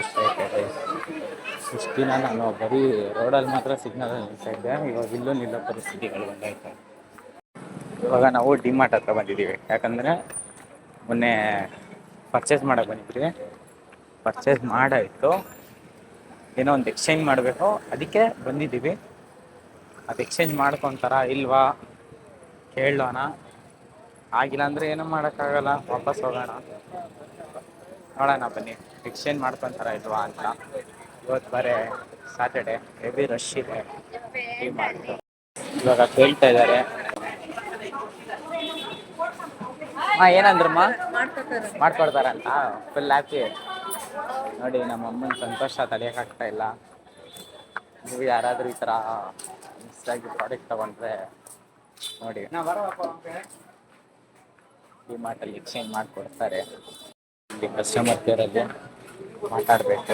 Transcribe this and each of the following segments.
Rush ಐತೆ. ಇಷ್ಟು ದಿನ ನಾನು ಬರೀ ರೋಡಲ್ಲಿ ಮಾತ್ರ ಸಿಗ್ನಲ್ ನಿಲ್ತಾ ಇದ್ದೆ, ಇವಾಗ ಇಲ್ಲೂ ನಿಲ್ಲೋ ಪರಿಸ್ಥಿತಿಗಳು ಬಂದೈತೆ. ಇವಾಗ ನಾವು ಡಿಮಾರ್ಟ್ ಹತ್ರ ಬಂದಿದ್ದೀವಿ, ಯಾಕಂದರೆ ಮೊನ್ನೆ ಪರ್ಚೇಸ್ ಮಾಡೋಕ್ಕೆ ಬಂದಿದ್ವಿ. ಪರ್ಚೇಸ್ ಮಾಡಾಯಿತು, ಏನೋ ಒಂದು ಎಕ್ಸ್ಚೇಂಜ್ ಮಾಡಬೇಕು, ಅದಕ್ಕೆ ಬಂದಿದ್ದೀವಿ. ಅದು ಎಕ್ಸ್ಚೇಂಜ್ ಮಾಡ್ಕೊತಾರ ಇಲ್ವಾ ಕೇಳೋಣ. ಆಗಿಲ್ಲ ಅಂದರೆ ಏನೂ ಮಾಡೋಕ್ಕಾಗಲ್ಲ, ವಾಪಸ್ ಹೋಗೋಣ. ನೋಡೋಣ ಬನ್ನಿ ಎಕ್ಸ್ಚೇಂಜ್ ಮಾಡ್ಕೊತಾರ ಇಲ್ವಾ ಅಂತ. ಇವತ್ತು ಬರೀ ಸ್ಯಾಟರ್ಡೆ, ಹೆವಿ ರಶ್ ಇದೆ ಡಿಮಾರ್ಟ್. ಇವಾಗ ಕೇಳ್ತಾ ಇದ್ದಾರೆ. ಏನಂದ್ರಮ್ಮ ಮಾಡ್ಕೊಡ್ತಾರಂತ, ಫುಲ್ ಹ್ಯಾಪಿ ನೋಡಿ. ನಮ್ಮ ಅಮ್ಮನ ಸಂತೋಷ ತಡೆಯೋಕ್ಕಾಗ್ತಾ ಇಲ್ಲ. ನೀವು ಯಾರಾದರೂ ಈ ಥರ ಮಿಸ್ ಆಗಿ ಪ್ರಾಡಕ್ಟ್ ತೊಗೊಂಡ್ರೆ ನೋಡಿ, ಡಿಮಾರ್ಟಲ್ಲಿ ಎಕ್ಸ್ಚೇಂಜ್ ಮಾಡಿಕೊಡ್ತಾರೆ. ಇಲ್ಲಿ ಕಸ್ಟಮರ್ ಕೇರಲ್ಲಿ ಮಾತಾಡಬೇಕು.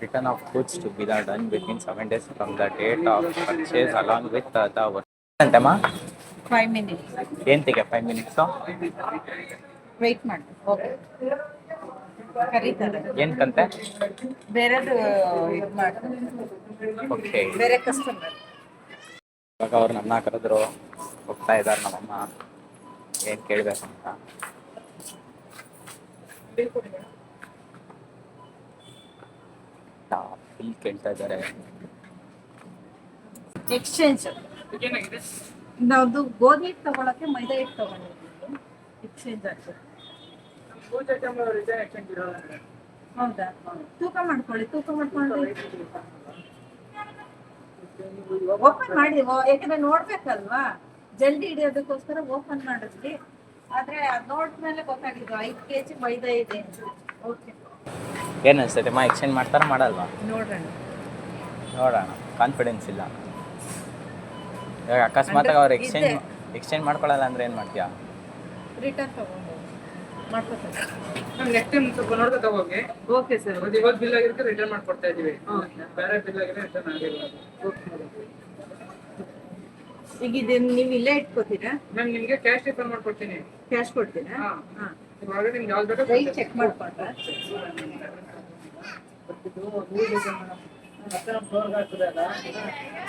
Return of goods to be done within 7 days from the date of purchase along with the ಅಂತಮ್ಮ 5 minutes. ಏಂತಿಗೆ 5 ಮಿನಿಟ್ಸು ವೆಯ್ಟ್ ಮಾಡಿ. ಓಕೆ, ಕರೀತಾರೆ. ಏನಕ್ಕಂತೆ? ಬೇರೆದು ಇದು ಮಾಡ್ತಾರೆ. ಓಕೆ, ಬೇರೆ ಕಸ್ಟಮರ್. ಇವಾಗ ಅವ್ರು ನನ್ನ ಕರೆದ್ರು, ಹೋಗ್ತಾ ಇದ್ದಾರೆ ನಮ್ಮಮ್ಮ. ಏನು ಕೇಳಬೇಕು ಅಂತ ಬಿಲ್ ಕೇಳ್ತಾ ಇದ್ದಾರೆ. ಎಕ್ಸ್ಚೇಂಜ್ ನಾವು ಗೋಧಿ ಹಿಟ್ಟು ತಗೊಳಕ್ಕೆ ಮೈದಾ ಹಿಟ್ಟು ತಗೊಂಡಿದ್ದೀವಿ. ಎಕ್ಸ್ಚೇಂಜ್ ಆಗ್ತದೆ. ಹೌದಾ? ತೂಕ ಮಾಡ್ಕೊಳ್ಳಿ. ತೂಕ ಮಾಡ್ಕೊಂಡು ಓಪನ್ ಮಾಡಿ, ಯಾಕಂದ್ರೆ ನೋಡ್ಬೇಕಲ್ವಾ, ಜಲ್ದಿ ಹಿಡಿಯೋದಕ್ಕೋಸ್ಕರ ಓಪನ್ ಮಾಡಿದ್ವಿ. ಆದ್ರೆ ಅದು ನೋಡಿದ್ಮೇಲೆ ಗೊತ್ತಾಗಿದ್ದು 5 kg ಮೈದಾ ಇದೆ ಅಂತ. ಓಕೆ, ಏನು ಅನ್ಸುತ್ತೆ ಮಾ, ಎಕ್ಸ್ಚೇಂಜ್ ಮಾಡ್ತಾರ ಮಾಡಲ್ವಾ? ನೋಡೋಣ, ಕಾನ್ಫಿಡೆನ್ಸ್ ಇಲ್ಲ. ಇವಾಗ ಅಕಸ್ಮಾತಾಗಿ ಅವ್ರು ಎಕ್ಸ್ಚೇಂಜ್ ಮಾಡ್ಕೊಳ್ಳಲ್ಲ ಅಂದರೆ ಏನು ಮಾಡ್ತೀಯಾ? ರಿಟರ್ನ್ ತಗೊಂಡು ಮಾಡ್ಕೊತಾರೆ. ನೆಕ್ಸ್ಟ್ ಟೈಮ್ ಸ್ವಲ್ಪ ನೋಡ್ತಾ ತಗೋಗಿ. Okay sir. ಇವತ್ತು ಬಿಲ್ ಆಗಿರುತ್ತೆ ರಿಟರ್ನ್ ಮಾಡ್ಕೊಡ್ತಾ ಇದೀವಿ. ಬೇರೆ ಬಿಲ್ ಆಗಿದ್ರೆ ರಿಟರ್ನ್ ಆಗಿಲ್ಲ. ಈಗ ಇದನ್ನ ನೀವು ಇಲ್ಲೇ ಇಟ್ಕೋತೀರಾ? ನಾನು ನಿಮಗೆ ಕ್ಯಾಶ್ ರಿಟರ್ನ್ ಮಾಡ್ಕೊಡ್ತೀನಿ. ಕ್ಯಾಶ್ ಕೊಡ್ತೀರಾ? ಹಾಂ, ಇವಾಗ ನಿಮ್ಗೆ ಯಾವ್ದು ಬೇಕೋ ರೈಟ್ ಚೆಕ್ ಮಾಡ್ಕೊಂಡ್ರೆ ಮತ್ತೆ ನಮ್ಮ ಫ್ಲೋರ್ಗೆ ಆಗ್ತದೆ ಅಲ್ಲ,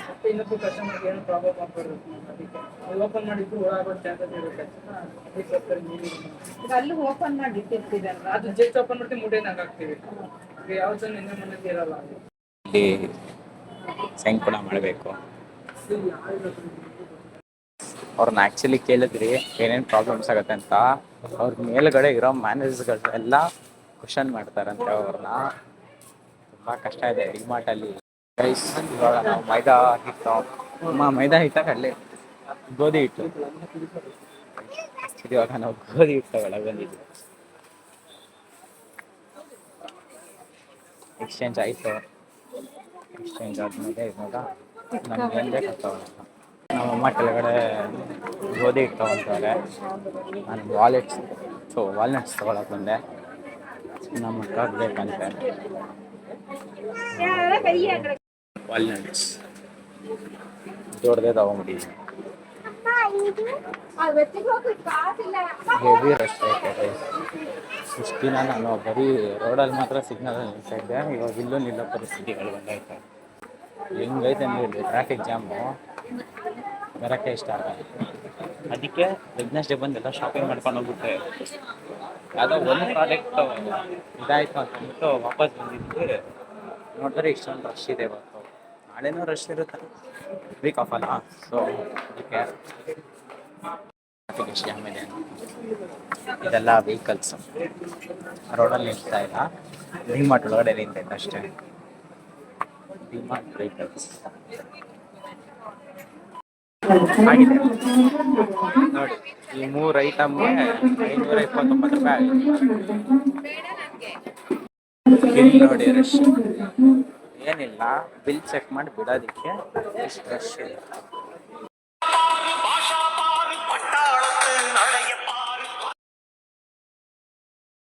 ಮತ್ತೆ ಇನ್ನೊಬ್ಬರು ಕಸ್ಟಮರ್ಗೆ ಏನು ಪ್ರಾಬ್ಲಮ್ ಆಗ್ಬಾರ್ದು. ಅದಕ್ಕೆ ಅದು ಓಪನ್ ಮಾಡಿದ್ದು ಒಳಗೋ ಚಾನ್ಸಸ್ ಇರುತ್ತೆ. ಅದಕ್ಕೋಸ್ಕರ ನೀವು ಅಲ್ಲೂ ಓಪನ್ ಮಾಡಿ ಇಟ್ಟಿರ್ತೀರಲ್ವ, ಅದು ಜಸ್ಟ್ ಓಪನ್ ಮಾಡ್ತೀವಿ, ಮುಟ್ಟೇನಾಗ ಹಾಕ್ತೀವಿ. ಯಾವ ಜನ ನಿನ್ನೆ ಮೊನ್ನೆ ಇರಲ್ಲ. ಇಲ್ಲಿ ಸೈನ್ ಕೂಡ ಮಾಡಬೇಕು. ಅವ್ರನ್ನ ಆ್ಯಕ್ಚುಲಿ ಕೇಳಿದ್ರಿ ಏನೇನು ಪ್ರಾಬ್ಲಮ್ಸ್ ಆಗುತ್ತೆ ಅಂತ. ಅವ್ರ ಮೇಲ್ಗಡೆ ಇರೋ ಮ್ಯಾನೇಜರ್ಗಳೆಲ್ಲ ಕ್ವಶನ್ ಮಾಡ್ತಾರಂತೆ ಅವ್ರನ್ನ. ತುಂಬ ಕಷ್ಟ ಇದೆ ಡಿಮಾರ್ಟಲ್ಲಿ. ಗೈಸ್, ಇವಾಗ ನಾವು ಮೈದಾ ಹಿಟ್ಟು, ಮೈದಾ ಹಿಟ್ಟಲ್ಲಿ ಗೋಧಿ ಹಿಟ್ಟು, ಇವಾಗ ನಾವು ಗೋಧಿ ಹಿಟ್ಟು ಒಳಗೆ ಬಂದಿದ್ವಿ. ಎಕ್ಸ್ಚೇಂಜ್ ಆಯಿತು. ಎಕ್ಸ್ಚೇಂಜ್ ಆದಮೇಲೆ ಇವಾಗ ನಮ್ಗೆ ಏನು ಬೇಕಾಗ್ತಾವಲ್ಲ, ನಮ್ಮಮ್ಮ ಕೆಳಗಡೆ ಗೋಧಿ ಹಿಟ್ಟು ತೊಗೊಳ್ತಾರೆ. ನಾನು ವಾಲ್ನಟ್ಸ್ ತೊಗೊಳಕ್ಕೆ ಬಂದೆ. ನಮ್ಮ ಮಕ್ಕಳು ಬೇಕಂತೆ ವಾಲ್ನಟ್ಸ್, ದೊಡ್ಡದೇ ತೊಗೊಂಬಿಟ್ಟಿದ್ದೀನಿ. ಹೆವಿ ರಶ್ ಐತೆ. ಇಷ್ಟು ದಿನ ನಾನು ಬರೀ ರೋಡಲ್ಲಿ ಮಾತ್ರ ಸಿಗ್ನಲ್ ನಿಲ್ತಾ ಇದ್ದೆ, ಇವಾಗ ಇಲ್ಲೂ ನಿಲ್ಲೋ ಪರಿಸ್ಥಿತಿಗಳು ಬಂದೈತೆ. ಹೆಂಗೈತೆ ಅಂದರೆ ಟ್ರಾಫಿಕ್ ಜಾಮು ಬರೋಕ್ಕೆ ಇಷ್ಟ ಆಗಲ್ಲ. ಅದಕ್ಕೆ ವೆಡ್ನೆಸ್ಡೇ ಬಂದೆಲ್ಲ ಶಾಪಿಂಗ್ ಮಾಡ್ಕೊಂಡು ಹೋಗ್ಬಿಟ್ಟೆ. ಯಾವುದೋ ಒಂದು ಪ್ರಾಡಕ್ಟ್ ಇದಾಯಿತು ಅಂತಂದ್ಬಿಟ್ಟು ವಾಪಸ್ ಬಂದಿದ್ವಿ. ನೋಡಿದ್ರೆ ಇಷ್ಟೊಂದು ರಶ್ ಇದೆ. ಇವತ್ತು ನಾಳೆನೂ ರಶ್ ಇರುತ್ತೆ, ವೀಕ್ ಆಫ್ ಅಲ್ಲ. ಸೊ ಅದಕ್ಕೆ ಟ್ರಾಫಿಕ್ ಜಾಮ್ ಇದೆ. ಇದೆಲ್ಲ ವೆಹಿಕಲ್ಸು ರೋಡಲ್ಲಿ ನಿಲ್ತಾ ಇಲ್ಲ, ಡಿಮಾರ್ಟ್ ಒಳಗಡೆ ನಿಂತೈತೆ ಅಷ್ಟೇ. ಡಿಮಾರ್ಟ್ ವೆಹಿಕಲ್ಸ್ ಆಗಿದೆ ನೋಡಿ. ಈ 3 ಐಟಮ್ಗೆ 529 ರೂಪಾಯಿ ಆಗಿದೆ. ನೋಡಿ ರಶ್ ಏನಿಲ್ಲ, ಬಿಲ್ ಚೆಕ್ ಮಾಡಿ ಬಿಡೋದಕ್ಕೆ ಎಷ್ಟು ರಶ್ ಇದೆ.